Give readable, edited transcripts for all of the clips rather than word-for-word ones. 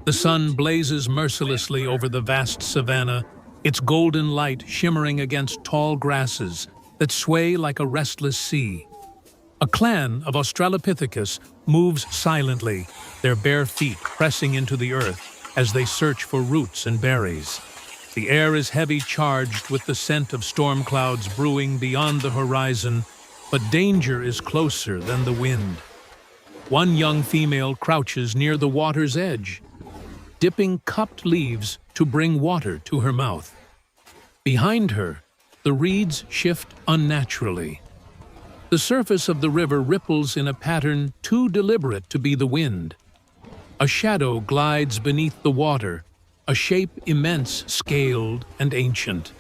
The sun blazes mercilessly over the vast savanna, its golden light shimmering against tall grasses that sway like a restless sea. A clan of Australopithecus moves silently, their bare feet pressing into the earth as they search for roots and berries. The air is heavy, charged with the scent of storm clouds brewing beyond the horizon, but danger is closer than the wind. One young female crouches near the water's edge, dipping cupped leaves to bring water to her mouth. Behind her, the reeds shift unnaturally. The surface of the river ripples in a pattern too deliberate to be the wind. A shadow glides beneath the water, a shape immense, scaled, and ancient.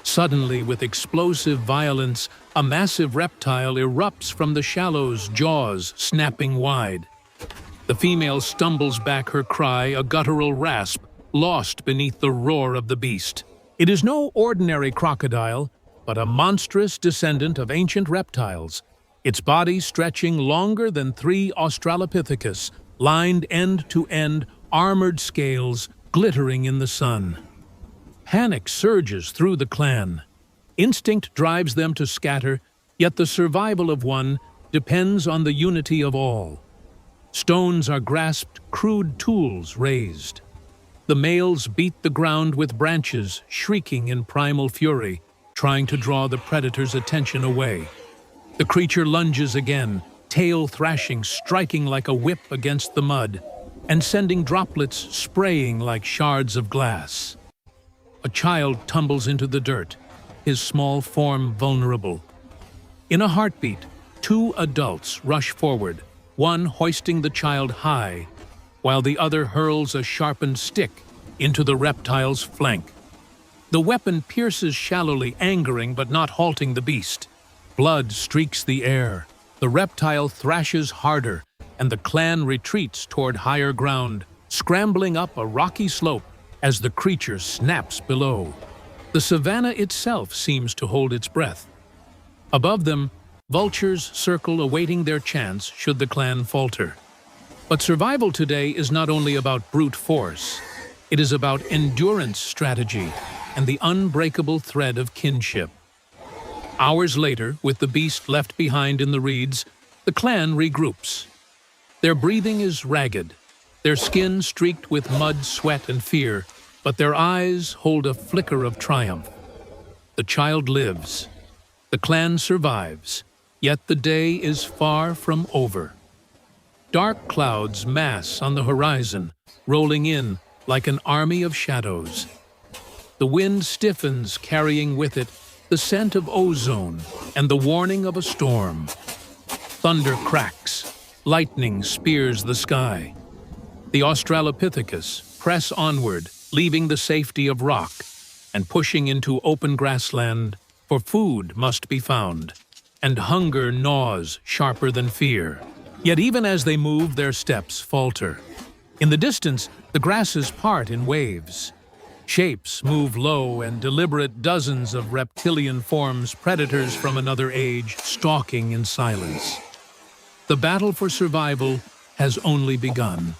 Suddenly, with explosive violence, a massive reptile erupts from the shallows, jaws snapping wide. The female stumbles back, her cry a guttural rasp, lost beneath the roar of the beast. It is no ordinary crocodile, but a monstrous descendant of ancient reptiles, its body stretching longer than 3 Australopithecus, lined end to end, armored scales glittering in the sun. Panic surges through the clan. Instinct drives them to scatter, yet the survival of one depends on the unity of all. Stones are grasped, crude tools raised. The males beat the ground with branches, shrieking in primal fury, trying to draw the predator's attention away. The creature lunges again, tail thrashing, striking like a whip against the mud, and sending droplets spraying like shards of glass. A child tumbles into the dirt, his small form vulnerable. In a heartbeat, 2 adults rush forward, one hoisting the child high, while the other hurls a sharpened stick into the reptile's flank. The weapon pierces shallowly, angering but not halting the beast. Blood streaks the air, the reptile thrashes harder, and the clan retreats toward higher ground, scrambling up a rocky slope as the creature snaps below. The savanna itself seems to hold its breath. Above them, vultures circle, awaiting their chance should the clan falter. But survival today is not only about brute force. It is about endurance strategy and the unbreakable thread of kinship. Hours later, with the beast left behind in the reeds, the clan regroups. Their breathing is ragged, their skin streaked with mud, sweat, and fear, but their eyes hold a flicker of triumph. The child lives. The clan survives. Yet the day is far from over. Dark clouds mass on the horizon, rolling in like an army of shadows. The wind stiffens, carrying with it the scent of ozone and the warning of a storm. Thunder cracks, lightning spears the sky. The Australopithecus press onward, leaving the safety of rock and pushing into open grassland, for food must be found, and hunger gnaws sharper than fear. Yet even as they move, their steps falter. In the distance, the grasses part in waves. Shapes move low, and deliberate dozens of reptilian forms, predators from another age, stalking in silence. The battle for survival has only begun.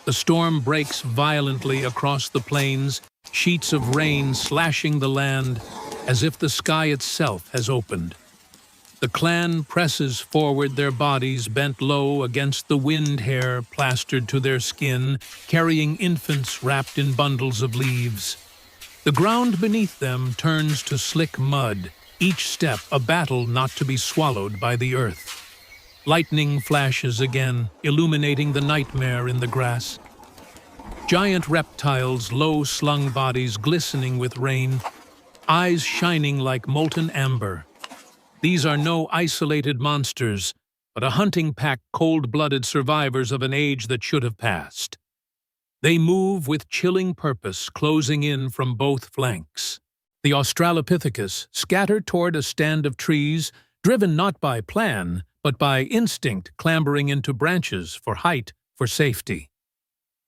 The storm breaks violently across the plains, sheets of rain slashing the land as if the sky itself has opened. The clan presses forward, their bodies bent low against the wind hair plastered to their skin, carrying infants wrapped in bundles of leaves. The ground beneath them turns to slick mud, each step a battle not to be swallowed by the earth. Lightning flashes again, illuminating the nightmare in the grass. Giant reptiles, low-slung bodies glistening with rain, eyes shining like molten amber. These are no isolated monsters, but a hunting pack, cold-blooded survivors of an age that should have passed. They move with chilling purpose, closing in from both flanks. The Australopithecus scattered toward a stand of trees, driven not by plan, but by instinct, clambering into branches for height, for safety.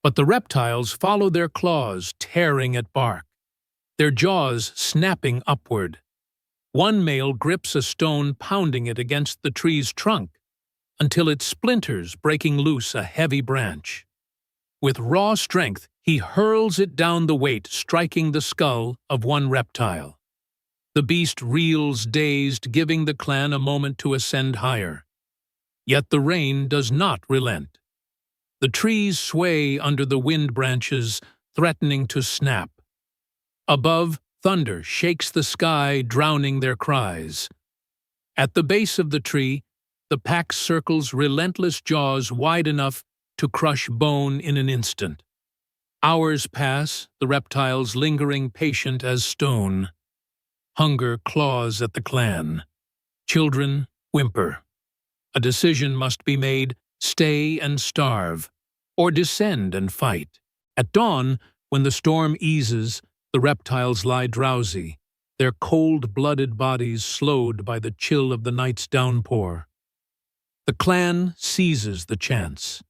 But the reptiles follow their claws, tearing at bark, their jaws snapping upward. One male grips a stone, pounding it against the tree's trunk until it splinters, breaking loose a heavy branch. With raw strength, he hurls it down the weight, striking the skull of one reptile. The beast reels dazed, giving the clan a moment to ascend higher. Yet the rain does not relent. The trees sway under the wind branches, threatening to snap. Above, thunder shakes the sky, drowning their cries. At the base of the tree, the pack circles relentless jaws wide enough to crush bone in an instant. Hours pass, the reptiles lingering patient as stone. Hunger claws at the clan. Children whimper. A decision must be made: stay and starve, or descend and fight. At dawn, when the storm eases, the reptiles lie drowsy, their cold-blooded bodies slowed by the chill of the night's downpour. The clan seizes the chance.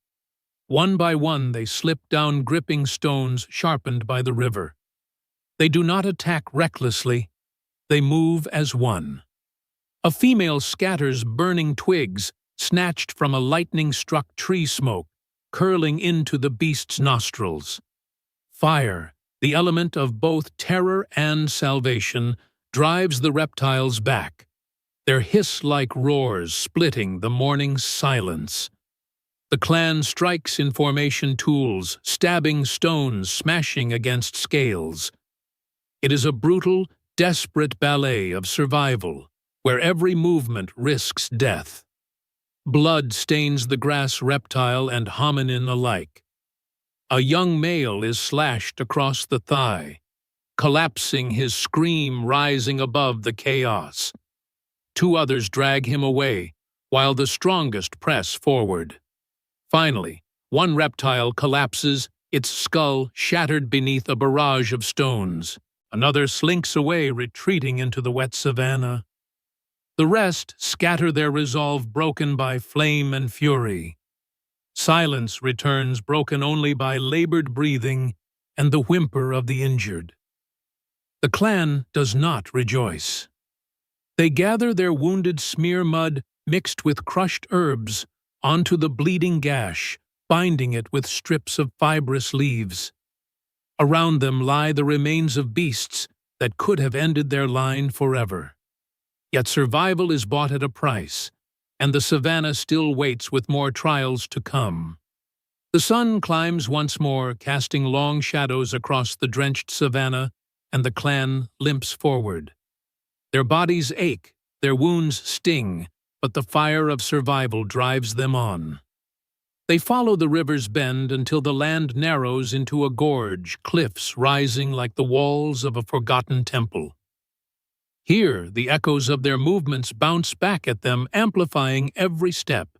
One by one they slip down gripping stones sharpened by the river. They do not attack recklessly, they move as one. A female scatters burning twigs, snatched from a lightning-struck tree smoke, curling into the beast's nostrils. Fire, the element of both terror and salvation, drives the reptiles back, their hiss-like roars splitting the morning's silence. The clan strikes in formation tools, stabbing stones, smashing against scales. It is a brutal, desperate ballet of survival, where every movement risks death. Blood stains the grass reptile and hominin alike. A young male is slashed across the thigh, collapsing, his scream rising above the chaos. Two others drag him away, while the strongest press forward. Finally, one reptile collapses, its skull shattered beneath a barrage of stones. Another slinks away, retreating into the wet savanna. The rest scatter, their resolve broken by flame and fury. Silence returns, broken only by labored breathing and the whimper of the injured. The clan does not rejoice. They gather their wounded smear mud mixed with crushed herbs onto the bleeding gash, binding it with strips of fibrous leaves. Around them lie the remains of beasts that could have ended their line forever. Yet survival is bought at a price, and the savanna still waits with more trials to come. The sun climbs once more, casting long shadows across the drenched savanna, and the clan limps forward. Their bodies ache, their wounds sting, but the fire of survival drives them on. They follow the river's bend until the land narrows into a gorge, cliffs rising like the walls of a forgotten temple. Here, the echoes of their movements bounce back at them, amplifying every step.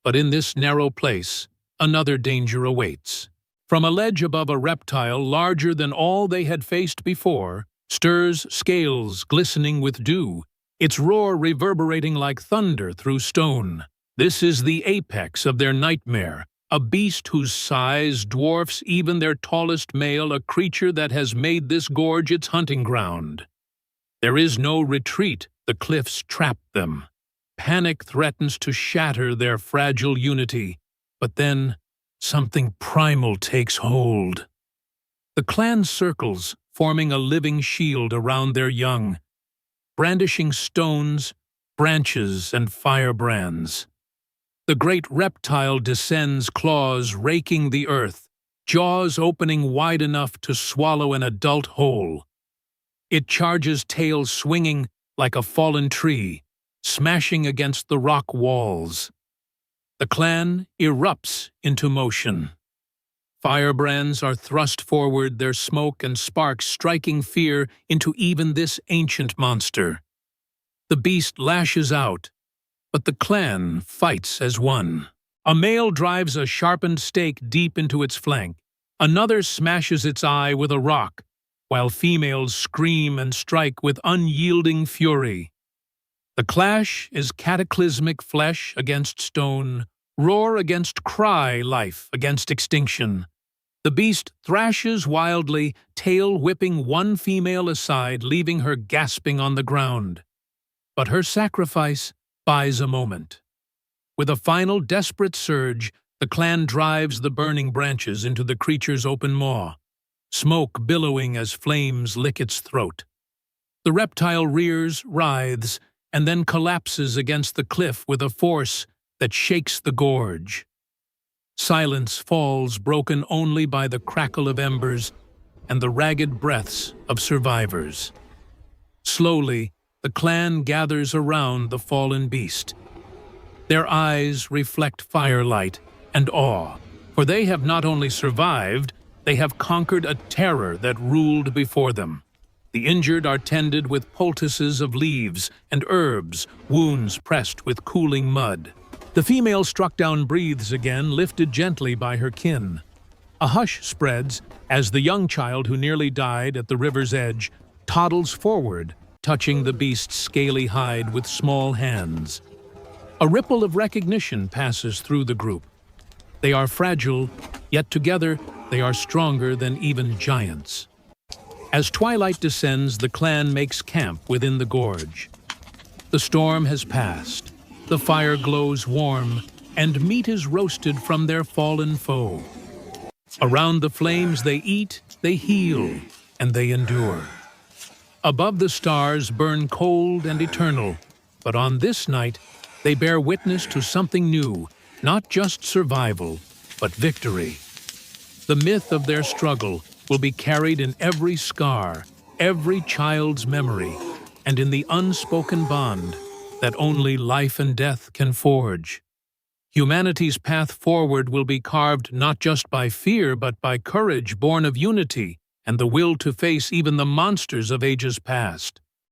But in this narrow place, another danger awaits. From a ledge above, a reptile larger than all they had faced before stirs, scales glistening with dew, its roar reverberating like thunder through stone. This is the apex of their nightmare, a beast whose size dwarfs even their tallest male, a creature that has made this gorge its hunting ground. There is no retreat, the cliffs trap them. Panic threatens to shatter their fragile unity, but then something primal takes hold. The clan circles, forming a living shield around their young, brandishing stones, branches, and firebrands. The great reptile descends, claws raking the earth, jaws opening wide enough to swallow an adult whole. It charges, tail swinging like a fallen tree, smashing against the rock walls. The clan erupts into motion. Firebrands are thrust forward, their smoke and sparks striking fear into even this ancient monster. The beast lashes out, but the clan fights as one. A male drives a sharpened stake deep into its flank. Another smashes its eye with a rock, while females scream and strike with unyielding fury. The clash is cataclysmic, flesh against stone, roar against cry, life against extinction. The beast thrashes wildly, tail whipping one female aside, leaving her gasping on the ground. But her sacrifice buys a moment. With a final desperate surge, the clan drives the burning branches into the creature's open maw, smoke billowing as flames lick its throat. The reptile rears, writhes, and then collapses against the cliff with a force that shakes the gorge. Silence falls, broken only by the crackle of embers and the ragged breaths of survivors. Slowly, the clan gathers around the fallen beast. Their eyes reflect firelight and awe, for they have not only survived, they have conquered a terror that ruled before them. The injured are tended with poultices of leaves and herbs, wounds pressed with cooling mud. The female struck down breathes again, lifted gently by her kin. A hush spreads as the young child who nearly died at the river's edge toddles forward, touching the beast's scaly hide with small hands. A ripple of recognition passes through the group. They are fragile, yet together they are stronger than even giants. As twilight descends, the clan makes camp within the gorge. The storm has passed, the fire glows warm, and meat is roasted from their fallen foe. Around the flames they eat, they heal, and they endure. Above the stars burn cold and eternal, but on this night they bear witness to something new, not just survival, but victory. The myth of their struggle will be carried in every scar, every child's memory, and in the unspoken bond that only life and death can forge. Humanity's path forward will be carved not just by fear, but by courage born of unity and the will to face even the monsters of ages past.